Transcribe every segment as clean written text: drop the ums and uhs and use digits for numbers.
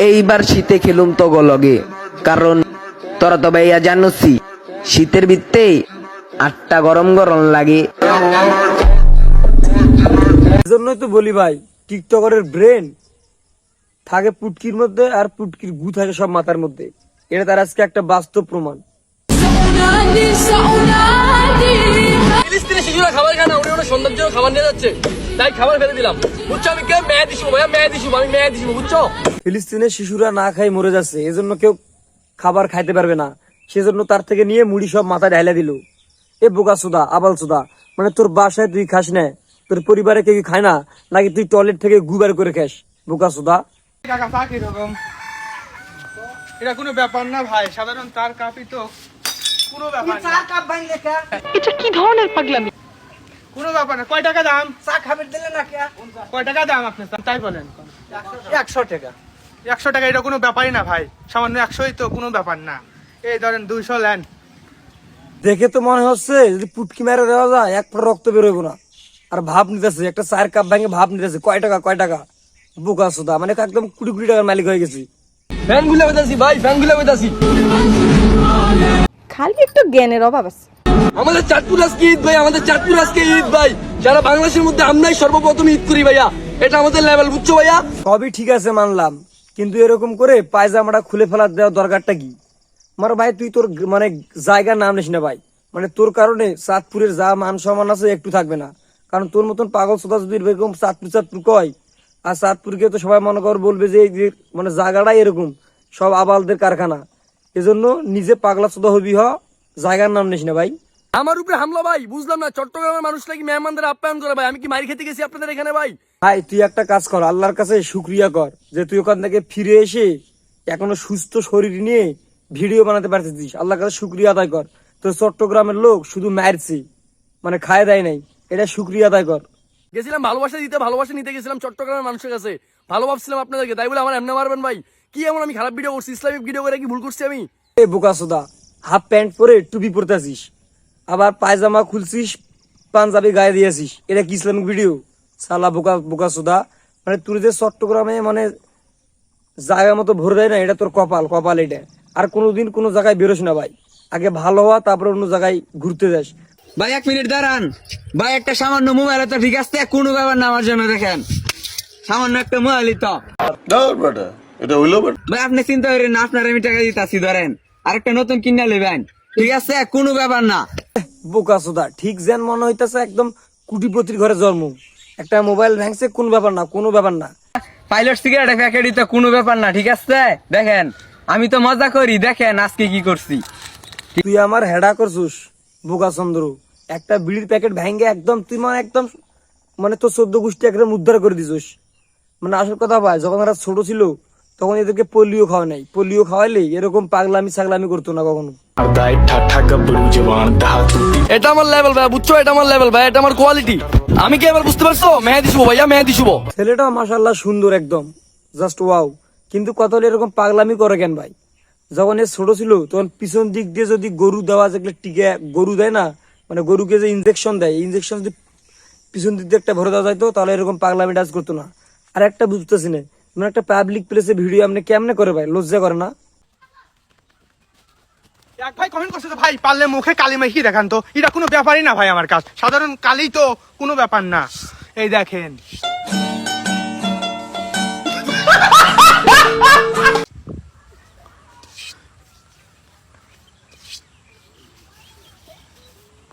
এইবার শীতে খেলুম তো লগে, কারণ তোরা তো ভাইয়া জানোসি শীতের ভিত্তে 8টা গরম গরম লাগে। এজন্যই তো বলি ভাই, টিকটকারের ব্রেন থাকে পুটকির মধ্যে আর পুটকির গু থাকে সব মাথার মধ্যে। এটা তার আজকে একটা বাস্তব প্রমাণ। ফিলিস্তিনের শিশুরা খাবার খায় না, উনি ওনার সৌন্দর্য খাবার নিয়ে যাচ্ছে, তাই খাবার ফেলে দিলাম। বুঝছো, আমি কেউ মেয়ে দিস ভাইয়া, মেয়ে দিস, আমি মেয়ে দিস, বুঝছো। ফিলিস্তিনের শিশুরা না খাই মরে যাচ্ছে, এজন্য কেউ খাবার খাইতে পারবে না, সেজন্য তার থেকে নিয়ে মুড়ি সব মাথা ঢাইলা দিল। এ বোকা সুদা, আবাল সুদা, মানে তোর বাসায় তুই খাস না, তোর পরিবারে কেউ খায় না, নাকি তুই টয়লেট থেকে গুবার করে খাস? বোকা সুদা। কাকা চা কিরকম? এটা কোনো ব্যাপার না ভাই, সাধারণ চার কাপই তো, কোনো ব্যাপার না। এটা কি ধরনের পাগলামি? কোনো ব্যাপার না। কয় টাকা দাম? চা খাবার দিলে না কে? কয় টাকা দাম আপনার? তাই বলেন। 100 টাকা। 100 টাকা এটা কোনো ব্যাপারই না ভাই, সামান্য 100ই তো, কোনো ব্যাপার না। এই ধরেন 200 লেন। দেখে তো মনে হচ্ছে যদি পুটকি মেরে দেওয়া যায় এক ফোঁটা রক্ত বেরোবো না। আর ভাব নিতেছে, একটা চায়ের কাপ ভাঙে ভাব নিতেছে, কয় টাকা কয় টাকা। বোকা সুদা, মানে একদম কোটি কোটি টাকার মালিক হয়ে গেছি। ফ্যান গুলা বেতাছি ভাই, ফ্যান গুলা বেতাছি। খালি একটু জ্ঞানের অভাব আছে। আমাদের চাঁদপুর আজকে ঈদ ভাই, আমাদের চাঁদপুর আজকে ঈদ ভাই। যারা বাংলাদেশের মধ্যে আমরাই সর্বপ্রথম ঈদ করি ভাইয়া, এটা আমাদের লেভেল, বুঝছো ভাইয়া। সবই ঠিক আছে মানলাম, কিন্তু এরকম করে পায়জামাটা খুলে ফেলার দেওয়ার দরকারটা কি? আমার ভাই তুই তোর মানে জায়গার নাম নিস না ভাই, মানে তোর কারণে চাঁদপুরের যা মান সম্মান আছে একটু থাকবে না। কারণ তোর মতন পাগল সোদা যদি এরকম চাঁদপুর চাঁদপুর কয়, আর চাঁদপুরকে তো সবাই মনে কর বলবে যে এই যে মানে জায়গাটাই এরকম, সব আবালদের কারখানা। এজন্য নিজে পাগলা সোদা হবি, জায়গার নাম নিস না ভাই। আমার উপরে হামলা ভাই, বুঝলাম না। চট্টগ্রামের মানুষ নাকি মেহমানদের আপ্যায়ন করে ভাই, আমি কি মারি খেতে গেছি আপনাদের এখানে ভাই? ভাই তুই একটা কাজ কর, আল্লাহর কাছে শুক্রিয়া কর যে তুই ওখান থেকে ফিরে এসে এখনো সুস্থ শরীর নিয়ে ভিডিও বানাতে পারতেছিস। আল্লাহর কাছে শুক্রিয়া আদায় কর। তো চট্টগ্রামের লোক শুধু মারছে, মানে খায় দেয় নাই, এটা শুক্রিয়া আদায় কর। গেছিলাম ভালোবাসা দিতে, ভালোবাসা নিতে গেছিলাম চট্টগ্রামের মানুষের কাছে, ভালো ভাবছিলাম আপনাদেরকে, তাই বলে আমার এমনি মারবেন ভাই? কি এমন আমি খারাপ ভিডিও করছি? ইসলামিক ভিডিও করে কি ভুল করছি আমি? এ বোকা সোদা, হাফ প্যান্ট পরে টুপি পরতেছিস, আবার পায়জামা খুলছিস, পাঞ্জাবি গায়ে দিয়েছিস, এটা কি ইসলামিক ভিডিও? সালা বোকা বোকা সোদা, মানে তুই যে চট্টগ্রামে মানে জায়গা মতো ভরে দেয় না, এটা তোর কপাল কপাল এটা। আর কোনোদিন কোনো জায়গায় বেরোস না ভাই, আগে ভালো হওয়া তারপরে অন্য জায়গায় ঘুরতে যাস। ভাই 1 মিনিট দাঁড়ান ভাই, একটা সামান্য মোবাইল তো ঠিক আছে, কোনো ব্যাপার না আমার জন্য। দেখেন সামান্য একটা মোবাইলই তো ভাই, আপনি চিন্তা করেন না, আপনার আমি টাকা দিতেছি, ধরেন আরেকটা নতুন কিনা নেবেন, ঠিক আছে, কোনো ব্যাপার না। বোকা সোদা, ঠিক যেন মনে হইতেছে একদম কুটিপতির ঘরে জন্ম, একটা মোবাইল ভাঙছে, কোন ব্যাপার না, কোনো ব্যাপার না। পাইলট সিগারেট প্যাকেটই তো কোনো ব্যাপার না, ঠিক আছে। দেখেন আমি তো মজা করি, দেখেন আজকে কি করছি। তুই আমার হেডা করছুস বোকা চন্দ্র, একটা বিড়ির প্যাকেট ভাঙে একদম তুই মানে একদম মানে তোর 14 গোষ্ঠী একদম উদ্ধার করে দিছিস। মানে আসল কথা ভাই, যখন এরা ছোট ছিল তখন এদেরকে পোলিও খাওয়া নাই, পোলিও খাওয়াইলে এরকম পাগলামি ছাগলামি করতো না কখনো। এটা আমার লেভেল ভাই, বুঝছো, এটা আমার লেভেল ভাই, এটা আমার কোয়ালিটি। আমি কি এবার বুঝতে পারছো? মেহেদি শুভ ভাইয়া, মেহেদি শুভ। ছেলেটা মাশাআল্লাহ সুন্দর একদম, জাস্ট ওয়াও। কিন্তু কত হলে এরকম পাগলামি করে কেন ভাই? যখন এ ছোট ছিল তখন পিছন দিক দিয়ে যদি গরু দেওয়া যেগুলো টিকে গরু দেয় না, মানে গরুকে যে ইনজেকশন দেয়, ইনজেকশন যদি পিছন দিক দিয়ে একটা ভরে দেওয়া যায় তো তাহলে এরকম পাগলামি ডাজ করতো না। আর একটা বুঝতেছি না, মানে একটা পাবলিক প্লেসে ভিডিও আপনি কেমনে করে ভাই? লজ্জা করে না? এক ভাই কমেন্ট করছে তো ভাই, পারলে মুখে কালি মাখিয়ে দেখান তো। এটা কোনো ব্যাপারই না ভাই, আমার কাজ সাধারণ কালি তো, কোনো ব্যাপার না। এই দেখেন,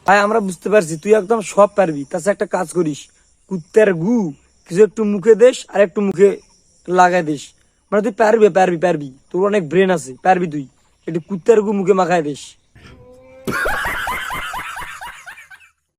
ভাই আমরা বুঝতে পারছি তুই একদম সব পারবি, তাছাড়া একটা কাজ করিস, কুত্তার গু কিছু একটু মুখে দেশ আর একটু মুখে লাগাই দিস, মানে তুই পারবি পারবি পারবি, তোর অনেক ব্রেন আছে, পারবি তুই। একটু কুত্তার গু মুখে মাখায় দিস।